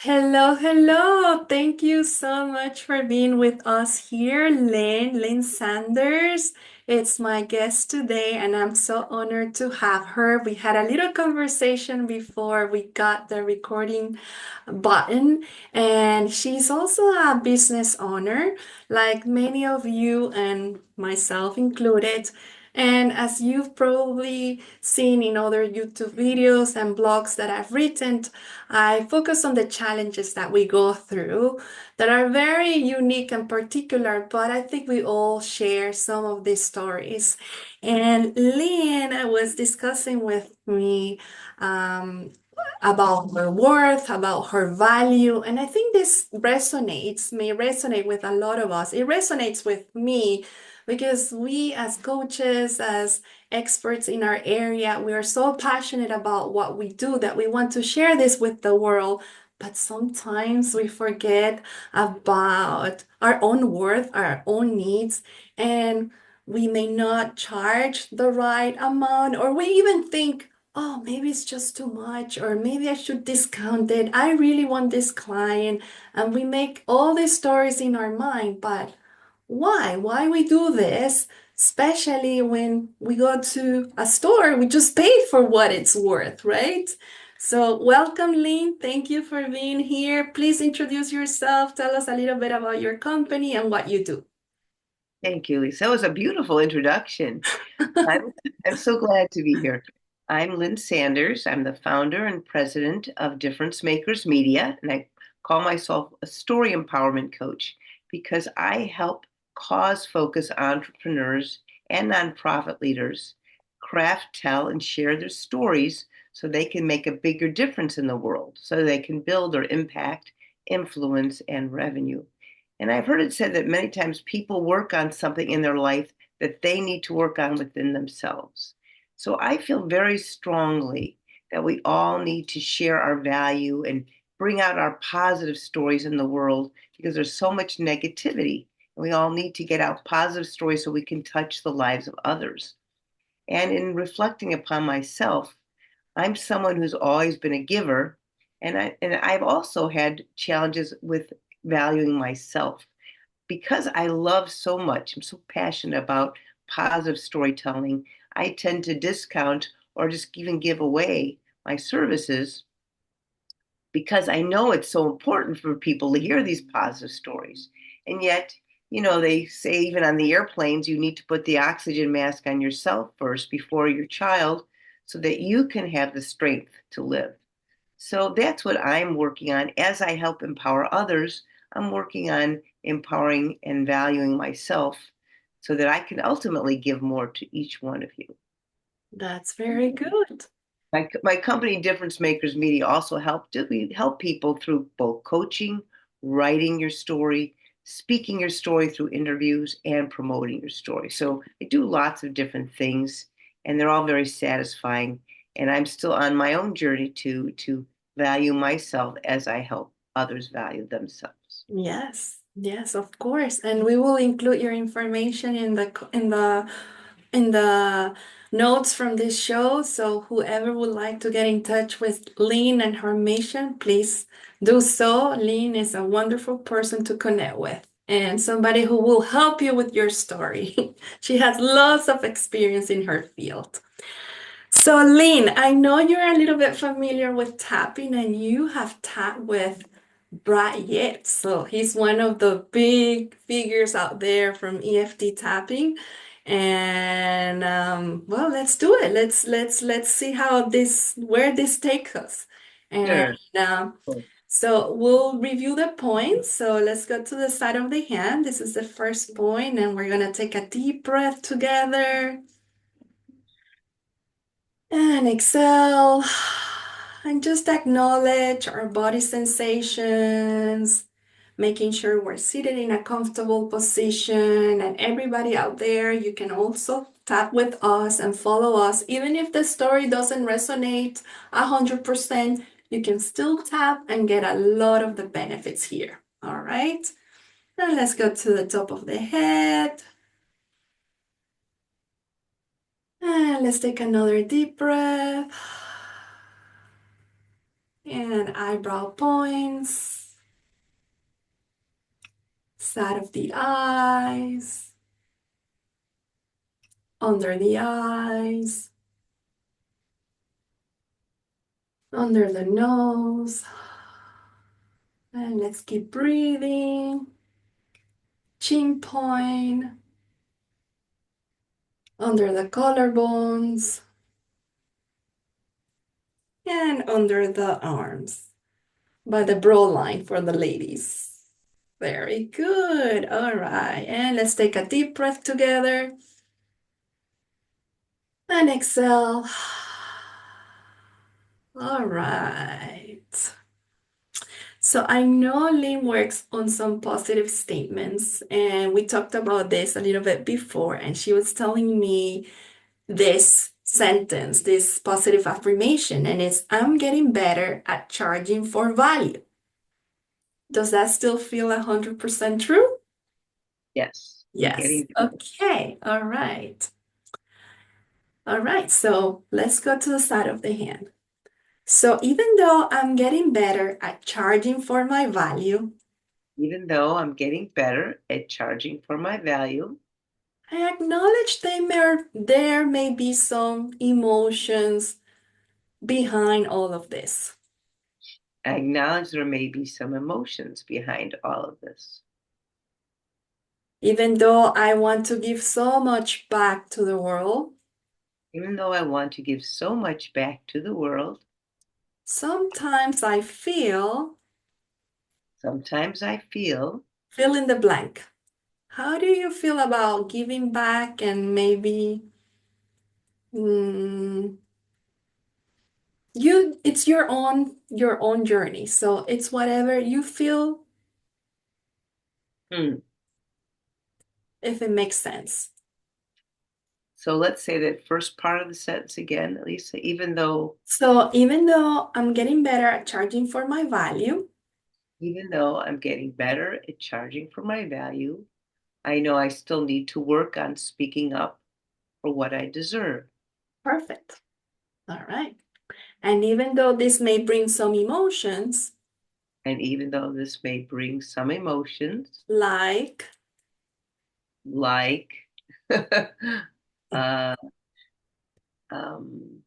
Hello, hello. Thank you so much for being with us here, Lynn Sanders. It's my guest today, and I'm so honored to have her. We had a little conversation before we got the recording button, and she's also a business owner, like many of you and myself included. And as you've probably seen in other YouTube videos and blogs that I've written, I focus on the challenges that we go through that are very unique and particular, but I think we all share some of these stories. And Lynn was discussing with me um, about her worth, about her value. And I think this may resonate with a lot of us. It resonates with me because we, as coaches, as experts in our area, we are so passionate about what we do that we want to share this with the world. But sometimes we forget about our own worth, our own needs, and we may not charge the right amount, or we even think, oh, maybe it's just too much, or maybe I should discount it. I really want this client. And we make all these stories in our mind, but why? Why we do this? Especially when we go to a store, we just pay for what it's worth, right? So, welcome, Lynn. Thank you for being here. Please introduce yourself. Tell us a little bit about your company and what you do. Thank you, Lisa. That was a beautiful introduction. I'm, I'm so glad to be here. I'm Lynn Sanders. I'm the founder and president of Difference Makers Media, and I call myself a story empowerment coach because I help cause focus entrepreneurs and nonprofit leaders craft, tell, and share their stories so they can make a bigger difference in the world, so they can build or impact, influence, and revenue. And I've heard it said that many times people work on something in their life that they need to work on within themselves. So I feel very strongly that we all need to share our value and bring out our positive stories in the world because there's so much negativity. We all need to get out positive stories so we can touch the lives of others. And in reflecting upon myself, I'm someone who's always been a giver, and I've also had challenges with valuing myself because I love so much. I'm so passionate about positive storytelling. I tend to discount or just even give away my services because I know it's so important for people to hear these positive stories. And yet, they say even on the airplanes, you need to put the oxygen mask on yourself first before your child so that you can have the strength to live. So that's what I'm working on. As I help empower others, I'm working on empowering and valuing myself so that I can ultimately give more to each one of you. That's very good. My company, Difference Makers Media, also we help people through both coaching, writing your story, speaking your story through interviews, and promoting your story. So I do lots of different things, and they're all very satisfying. And I'm still on my own journey to value myself as I help others value themselves. Yes, yes, of course. And we will include your information in the notes from this show. So whoever would like to get in touch with Lynn and her mission, please do so. Lynn is a wonderful person to connect with and somebody who will help you with your story. She has lots of experience in her field. So, Lynn, I know you're a little bit familiar with tapping and you have tapped with Brad Yates. So he's one of the big figures out there from EFT Tapping. And well, let's do it. Let's see how where this takes us. And Sure. so we'll review the points. So let's go to the side of the hand. This is the first point, and we're gonna take a deep breath together. And exhale. And just acknowledge our body sensations, making sure we're seated in a comfortable position. And everybody out there, you can also tap with us and follow us. Even if the story doesn't resonate 100%, you can still tap and get a lot of the benefits here. All right. Now let's go to the top of the head. And let's take another deep breath. and eyebrow points, side of the eyes, under the eyes, under the nose. And let's keep breathing. Chin point, under the collarbones, and under the arms by the brow line for the ladies. Very good. All right. And let's take a deep breath together and exhale. All right. So I know Lynn works on some positive statements, and we talked about this a little bit before, and she was telling me this sentence, this positive affirmation, and it's I'm getting better at charging for value. Does that still feel 100% true? Yes, I'm Yes. getting better. Okay. All right. All right. So let's go to the side of the hand. So even though I'm getting better at charging for my value, Even though I'm getting better at charging for my value, I acknowledge there may be some emotions behind all of this. I acknowledge there may be some emotions behind all of this. Even though I want to give so much back to the world, Even though I want to give so much back to the world, sometimes I feel sometimes I feel fill in the blank. How do you feel about giving back and maybe mm, it's your own journey. So it's whatever you feel hmm. if it makes sense. So let's say that first part of the sentence again, Lisa. So even though I'm getting better at charging for my value, Even though I'm getting better at charging for my value, I know I still need to work on speaking up for what I deserve. perfect. All right. And even though this may bring some emotions, And even though this may bring some emotions, like, like uh, um,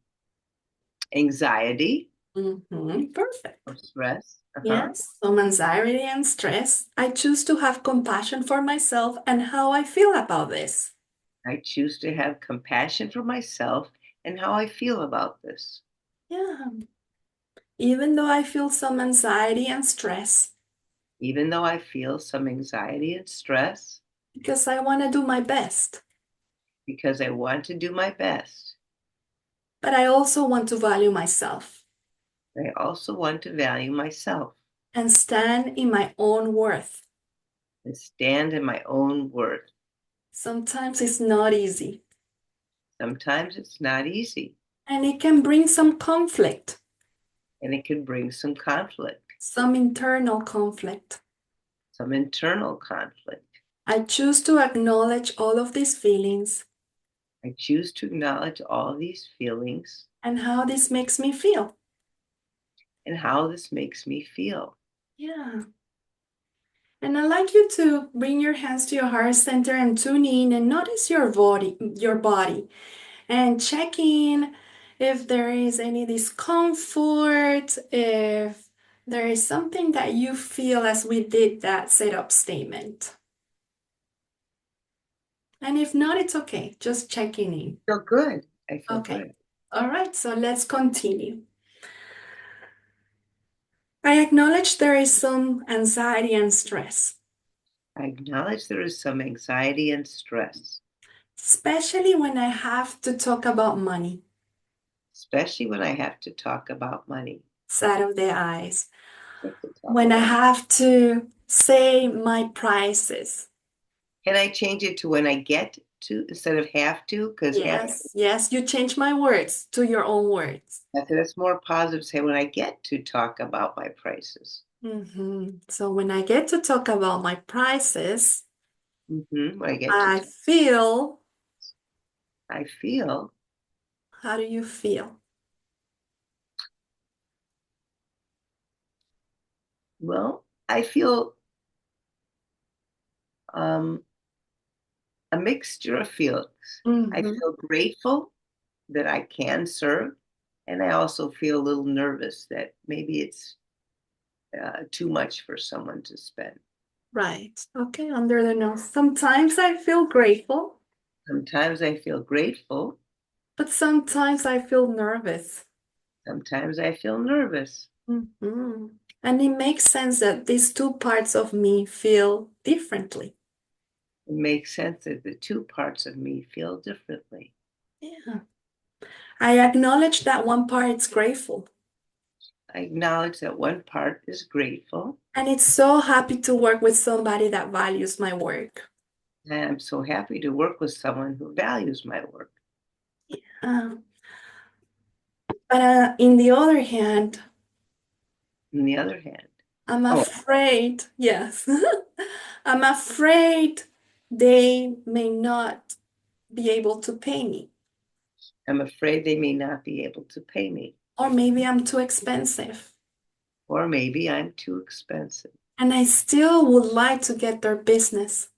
anxiety or perfect. stress, Yes, some anxiety and stress. I choose to have compassion for myself and how I feel about this. I choose to have compassion for myself and how I feel about this. Yeah. Even though I feel some anxiety and stress, Even though I feel some anxiety and stress, because I want to do my best, because I want to do my best, but I also want to value myself I also want to value myself and stand in my own worth. and stand in my own worth. Sometimes it's not easy, Sometimes it's not easy and it can bring some conflict, and it can bring some conflict, some internal conflict. some internal conflict. I choose to acknowledge all of these feelings I choose to acknowledge all these feelings and how this makes me feel. and how this makes me feel. Yeah. And I'd like you to bring your hands to your heart center and tune in and notice your body, and check in if there is any discomfort, if there is something that you feel as we did that setup statement. And if not, it's okay. Just checking in. I feel good. I feel Okay. good. All right. So let's continue. I acknowledge there is some anxiety and stress, I acknowledge there is some anxiety and stress, especially when I have to talk about money, especially when I have to talk about money. side of the eyes, I have to talk when I about. have to say my prices. Can I change it to when I get to instead of have to? Because have to, Yes, yes, you change my words to your own words. that's more positive. Say when I get to talk about my prices. So when I get to talk about my prices, When I get to I talk, feel, I feel how do you feel? Well, I feel um, a mixture of feelings. I Hmm. feel grateful that I can serve, and I also feel a little nervous that maybe it's too much for someone to spend. Right. Okay, under the nose. Sometimes I feel grateful, Sometimes I feel grateful, but sometimes I feel nervous. sometimes I feel nervous. Hmm. And it makes sense that these two parts of me feel differently. It makes sense that the two parts of me feel differently. Yeah. I acknowledge that one part is grateful. I acknowledge that one part is grateful, And it's so happy to work with somebody that values my work. and I'm so happy to work with someone who values my work. Uh, but in the other hand, On the other hand, I'm oh, afraid, yes, I'm afraid they may not be able to pay me. I'm afraid they may not be able to pay me, Or maybe I'm too expensive. or maybe I'm too expensive. And I still would like to get their business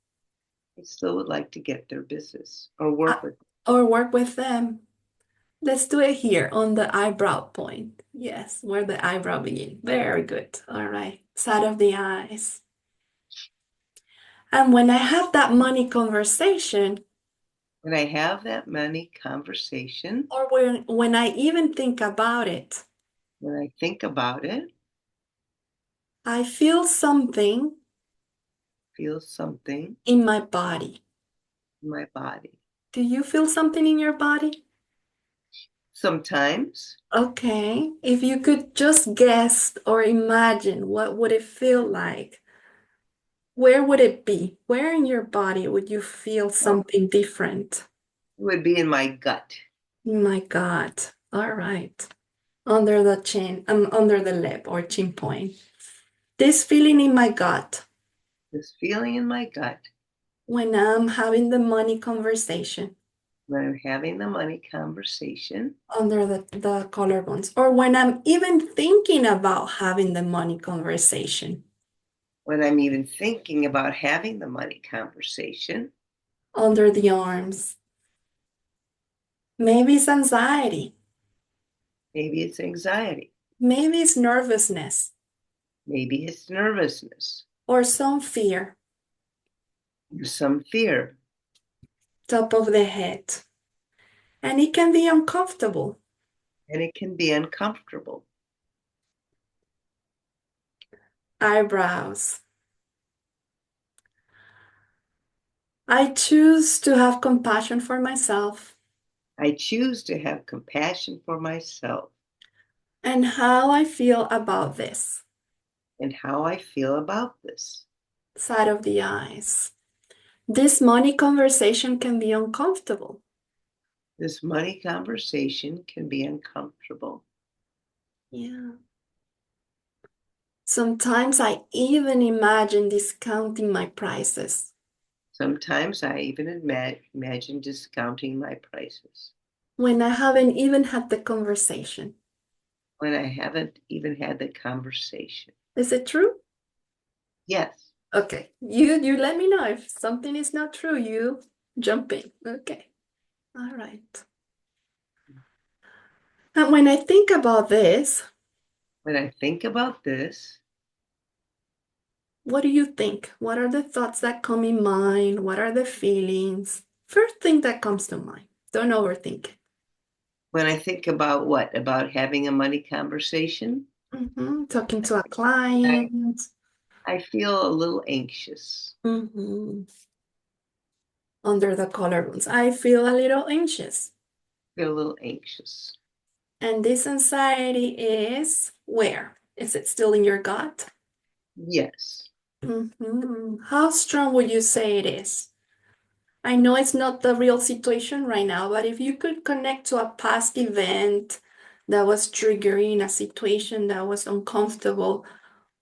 I still would like to get their business or uh, work with them. or work with them. Let's do it here on the eyebrow point. Yes, where the eyebrow begins. Very good. All right. Side of the eyes. And when I have that money conversation, When I have that money conversation, or when I even think about it, when I think about it, I feel something feel something in my body. in my body. Do you feel something in your body? Sometimes Okay. If you could just guess or imagine what would it feel like? Where would it be? Where in your body would you feel oh, something different? it would be in my gut, My God. All right. Under the chin, under the lip or chin point. This feeling in my gut this feeling in my gut when I'm having the money conversation when I'm having the money conversation, under the collarbones, or when I'm even thinking about having the money conversation when I'm even thinking about having the money conversation. under the arms. Maybe it's anxiety. Maybe it's anxiety. Maybe it's nervousness Maybe it's nervousness, or some fear, some fear, top of the head. And it can be uncomfortable. and it can be uncomfortable. Eyebrows. I choose to have compassion for myself I choose to have compassion for myself and how I feel about this. and how I feel about this. Side of the eyes. This money conversation can be uncomfortable. This money conversation can be uncomfortable. Yeah. Sometimes I even imagine discounting my prices Sometimes I even imagine discounting my prices when I haven't even had the conversation. when I haven't even had the conversation. Is it true? Yes, Okay. You let me know if something is not true. You jump in. Okay. All right. And when I think about this, when I think about this, what do you think? What are the thoughts that come in mind? What are the feelings? First thing that comes to mind. Don't overthink it. when I think about what? About having a money conversation, Talking to a I, client. I feel a little anxious. hmm Under the collarbones. I feel a little anxious. I feel a little anxious. And this anxiety is where? Is it still in your gut? Yes. How strong would you say it is? I know it's not the real situation right now, but if you could connect to a past event that was triggering a situation that was uncomfortable,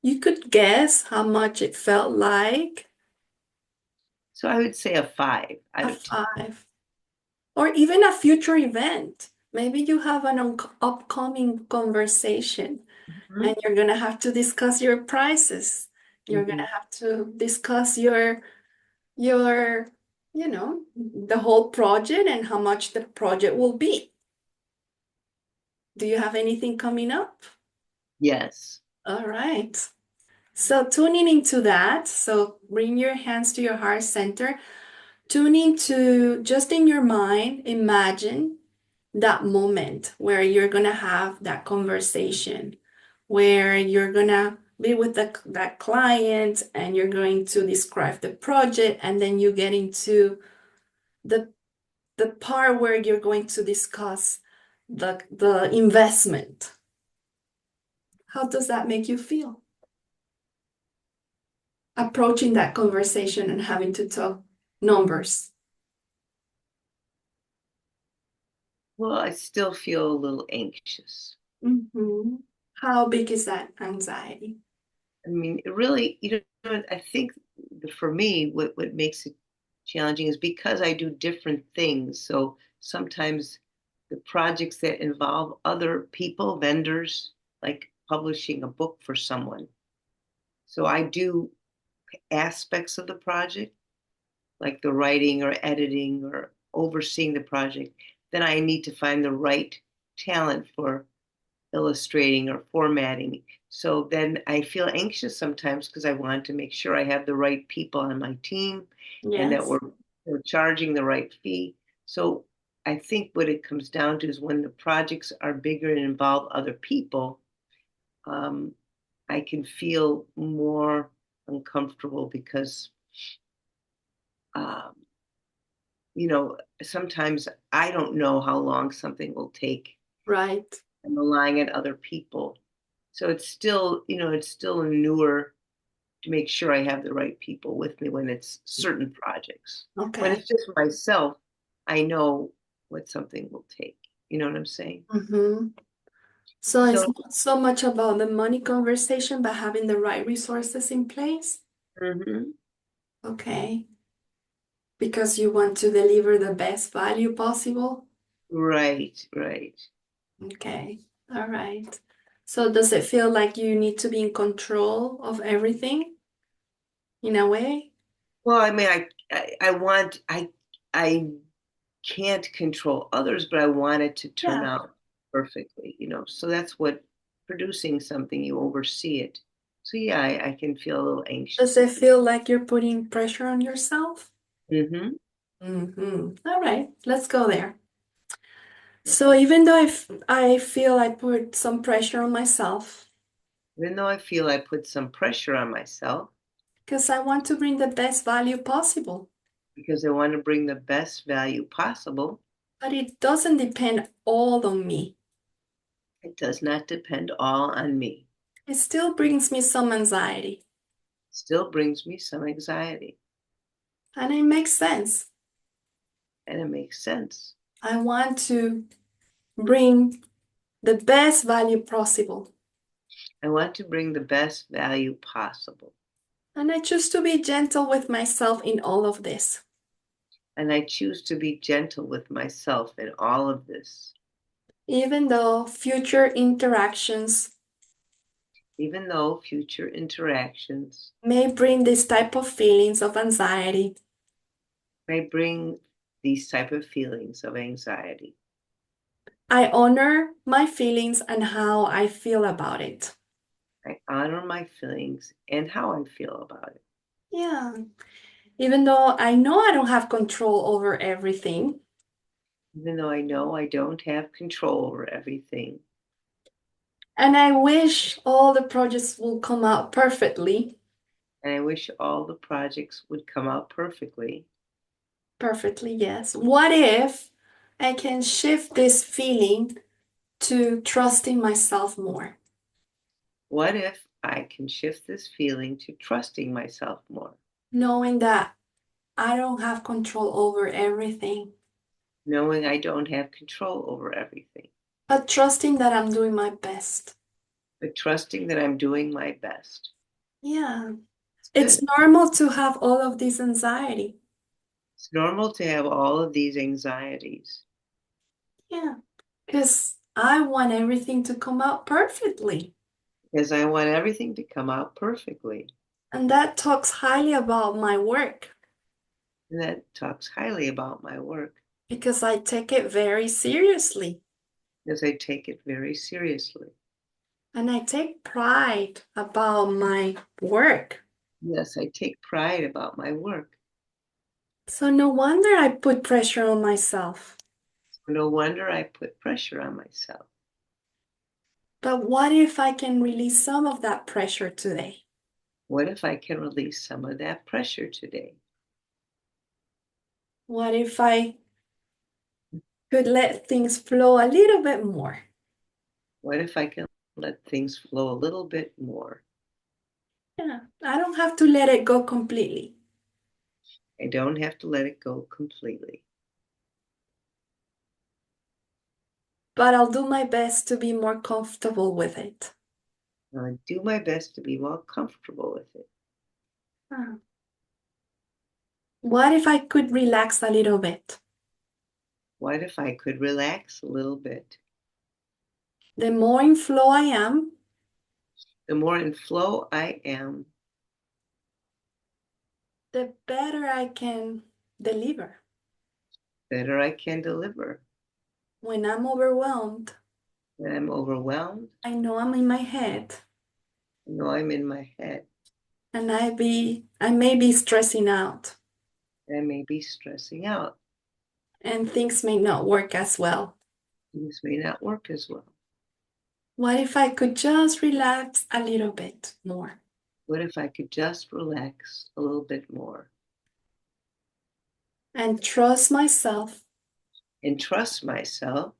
you could guess how much it felt like So I would say a 5 out a of 10. 5, or even a future event. Maybe you have an upcoming conversation Mhm. and you're gonna have to discuss your prices. You're Mhm. gonna have to discuss your, the whole project and how much the project will be. Do you have anything coming up? Yes. All right. So tuning into that, so bring your hands to your heart center, tuning to just in your mind, imagine that moment where you're gonna have that conversation, where you're gonna be with that client and you're going to describe the project, and then you get into the the part where you're going to discuss the investment. How does that make you feel? Approaching that conversation and having to talk numbers. Well, I still feel a little anxious. Hmm. How big is that anxiety? I mean, it really, I think for me, what makes it challenging is because I do different things. So sometimes the projects that involve other people, vendors, like publishing a book for someone. So I do aspects of the project, like the writing or editing or overseeing the project. Then I need to find the right talent for illustrating or formatting. So then I feel anxious sometimes because I want to make sure I have the right people on my team and that Yes. we're charging the right fee. So I think what it comes down to is when the projects are bigger and involve other people, um, I can feel more uncomfortable because, um, sometimes I don't know how long something will take. Right. I'm relying on other people. So it's still newer to make sure I have the right people with me when it's certain projects. When Okay. it's just myself, I know what something will take. You know what I'm saying? Mm-hmm. So it's So, not so much about the money conversation, but having the right resources in place. mhm. Okay. Because you want to deliver the best value possible. Right, right. Okay. All right. So does it feel like you need to be in control of everything in a way? Well, I mean, I can't control others, but I want it to turn Yeah. out perfectly. So that's what producing something, you oversee it. So yeah, I can feel a little Does anxious. it feel like you're putting pressure on yourself? Mm-hmm. Mm-hmm. All right. Let's go there. So even though I feel I put some pressure on myself, Even though I feel I put some pressure on myself because I want to bring the best value possible, because I want to bring the best value possible, but it doesn't depend all on me. it does not depend all on me. It still brings me some anxiety, It still brings me some anxiety, and it makes sense. and it makes sense. I want to bring the best value possible, I want to bring the best value possible, and I choose to be gentle with myself in all of this. and I choose to be gentle with myself in all of this, Even though future interactions even though future interactions may bring this type of feelings of anxiety, may bring these type of feelings of anxiety. I honor my feelings and how I feel about it. I honor my feelings and how I feel about it. Yeah, even though I know I don't have control over everything, Even though I know I don't have control over everything, and I wish all the projects will come out perfectly, and I wish all the projects would come out perfectly. perfectly, yes. What if I can shift this feeling to trusting myself more, What if I can shift this feeling to trusting myself more, knowing that I don't have control over everything, knowing I don't have control over everything, but trusting that I'm doing my best? but trusting that I'm doing my best? Yeah, It's it's good. normal to have all of this anxiety. It's normal to have all of these anxieties. Yeah, because I want everything to come out perfectly. because I want everything to come out perfectly. And that talks highly about my work And that talks highly about my work because I take it very seriously. because I take it very seriously. And I take pride about my work. Yes, I take pride about my work. So no wonder I put pressure on myself. No wonder I put pressure on myself. But what if I can release some of that pressure today? What if I can release some of that pressure today? What if I could let things flow a little bit more? What if I can let things flow a little bit more? Yeah, I don't have to let it go completely, I don't have to let it go completely, but I'll do my best to be more comfortable with it. I do my best to be more comfortable with it. Uh, What if I could relax a little bit? What if I could relax a little bit? The more in flow I am, The more in flow I am, the better I can deliver. better I can deliver. When I'm overwhelmed, When I'm overwhelmed, I know I'm in my head I know I'm in my head. and I may be stressing out I may be stressing out. and things may not work as well. Things may not work as well. What if I could just relax a little bit more What if I could just relax a little bit more and trust myself and trust myself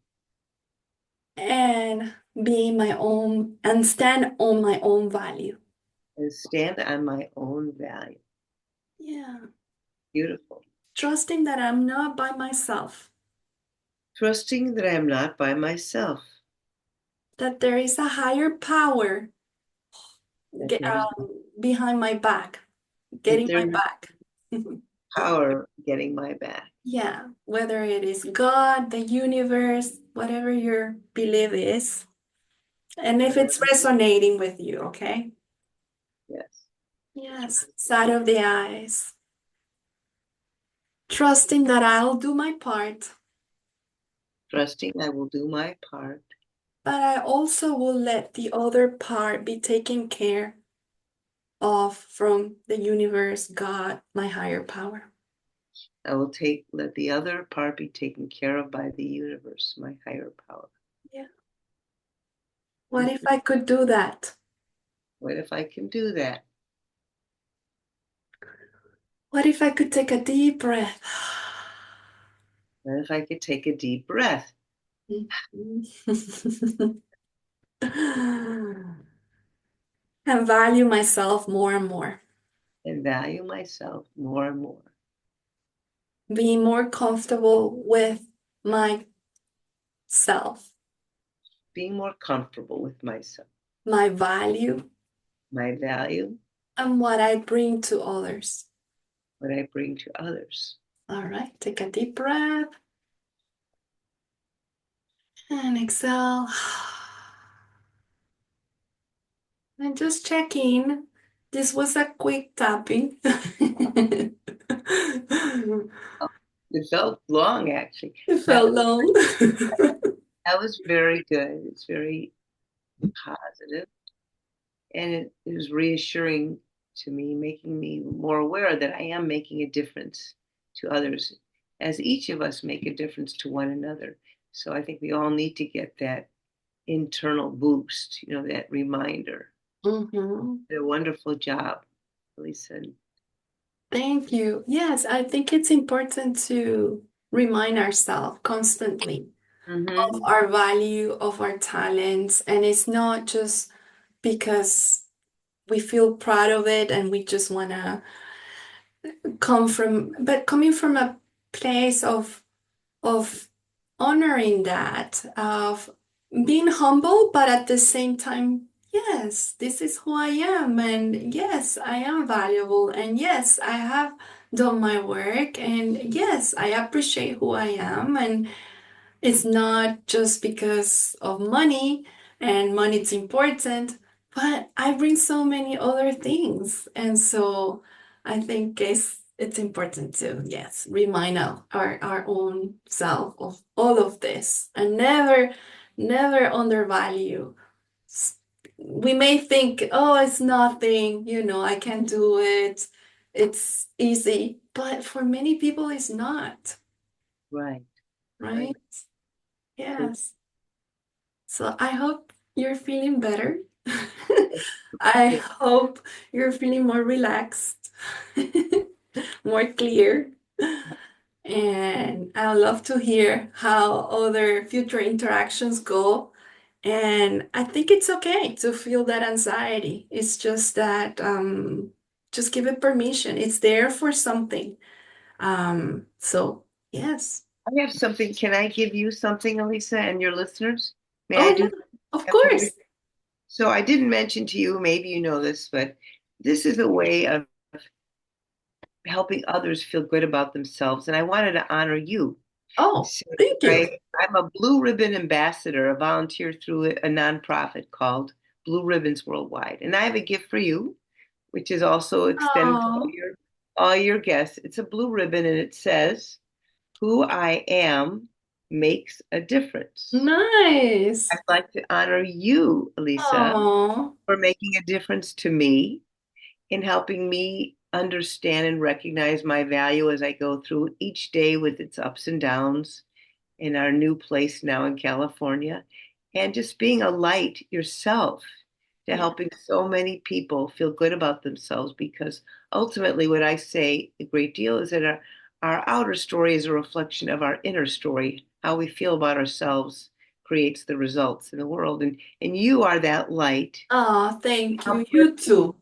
and be my own and stand on my own value? and stand on my own value? Yeah, Beautiful. trusting that I'm not by myself, Trusting that I am not by myself, that there is a higher power that there's behind my back, that getting my there's back. power getting my back. Yeah, whether it is God, the universe, whatever your belief is, and if it's Whatever. resonating with you, okay? Yes. Yes, side of the eyes. Trusting that I'll do my part, Trusting I will do my part. but I also will let the other part be taken care of from the universe, God, my higher power. I will let the other part be taken care of by the universe, my higher power. Yeah. What if I could do that? What if I can do that? What if I could take a deep breath What if I could take a deep breath and value myself more and more? and value myself more and more? Being more comfortable with myself, Being more comfortable with myself, my value, my value, and what I bring to others. what I bring to others. All right, take a deep breath and exhale. And just checking. This was a quick tapping. Oh, it felt long, actually. It That felt long. that was very good. It's very positive, and it was reassuring to me, making me more aware that I am making a difference to others, as each of us make a difference to one another. So I think we all need to get that internal boost, that reminder. Mhm. Did a wonderful job, Lisa. Thank you. Yes, I think it's important to remind ourselves constantly of Mm-hmm. our value, of our talents. And it's not just because we feel proud of it and we just want to but coming from a place of honoring that, of being humble, but at the same time, yes, this is who I am, and yes, I am valuable, and yes, I have done my work, and yes, I appreciate who I am, and it's not just because of money, and money is important, but I bring so many other things. And so I think it's important to, yes, remind our own self of all of this and never undervalue. S- We may think, oh, it's nothing, I can do it. It's easy. But for many people, it's not, Right, right. right? So Yes. So I hope you're feeling better. I yeah, hope you're feeling more relaxed, more clear. And I love to hear how other future interactions go. And I think it's okay to feel that anxiety. It's just that just give it permission. It's there for something. So yes. I have something. Can I give you something, Elisa, and your listeners? May Oh I yeah, do of that for you? course. So I didn't mention to you, maybe you know this, but this is a way of helping others feel good about themselves. And I wanted to honor you. Oh, So thank you. I'm a Blue Ribbon ambassador, a volunteer through a nonprofit called Blue Ribbons Worldwide. And I have a gift for you, which is also extended to Oh, all your guests. It's a blue ribbon and it says, "Who I am makes a difference." nice. I'd like to honor you, Elisa, Oh, for making a difference to me in helping me understand and recognize my value as I go through each day with its ups and downs in our new place now in California, and just being a light yourself to yeah. helping so many people feel good about themselves. Because ultimately, what I say a great deal is that our outer story is a reflection of our inner story. How we feel about ourselves creates the results in the world. And you are that light. Oh, thank you. You Uplift. too.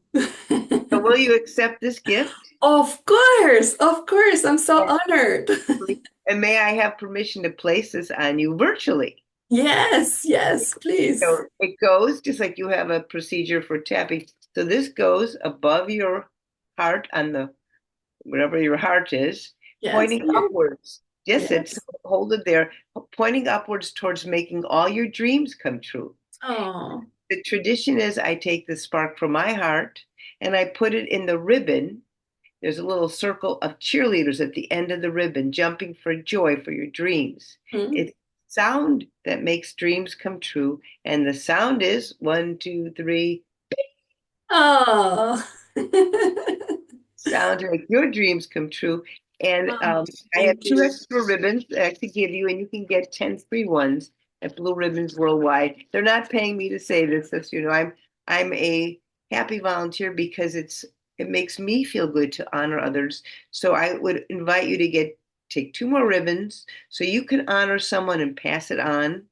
So will you accept this gift? Of course, of course. I'm so And honored. and may I have permission to place this on you virtually? Yes, yes, please. So it goes just like you have a procedure for tapping. So this goes above your heart on the whatever your heart is, Yes, pointing here. upwards. Just it's Yes. hold it there, pointing upwards towards making all your dreams come true. Oh, The tradition is I take the spark from my heart and I put it in the ribbon. There's a little circle of cheerleaders at the end of the ribbon jumping for joy for your dreams. hmm. It's sound that makes dreams come true. And the sound is one, two, three, Oh. sound to make your dreams come true. And Oh, I have thank two you. extra ribbons to give you, and you can get 10 free ones at Blue Ribbons Worldwide. They're not paying me to say this, as you know. I'm a happy volunteer because it makes me feel good to honor others. So I would invite you to take two more ribbons so you can honor someone and pass it on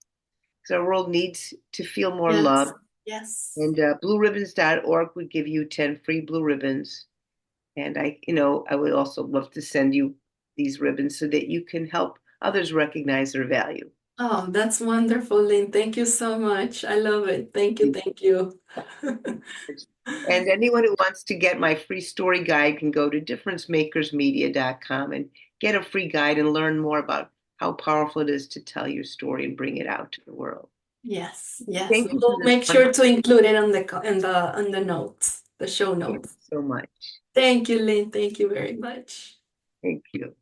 because our world needs to feel more Yes, love. yes. And blueribbons.org would give you 10 free blue ribbons. And I would also love to send you these ribbons so that you can help others recognize their value. Oh, that's wonderful, Lynn. Thank you so much. I love it. Thank you, thank you. And anyone who wants to get my free story guide can go to differencemakersmedia.com and get a free guide and learn more about how powerful it is to tell your story and bring it out to the world. Yes, yes. Thank you for We'll this make sure wonderful. to include it on the notes, the show Thank notes. you so much. Thank you, Lynn. Thank you very much. Thank you.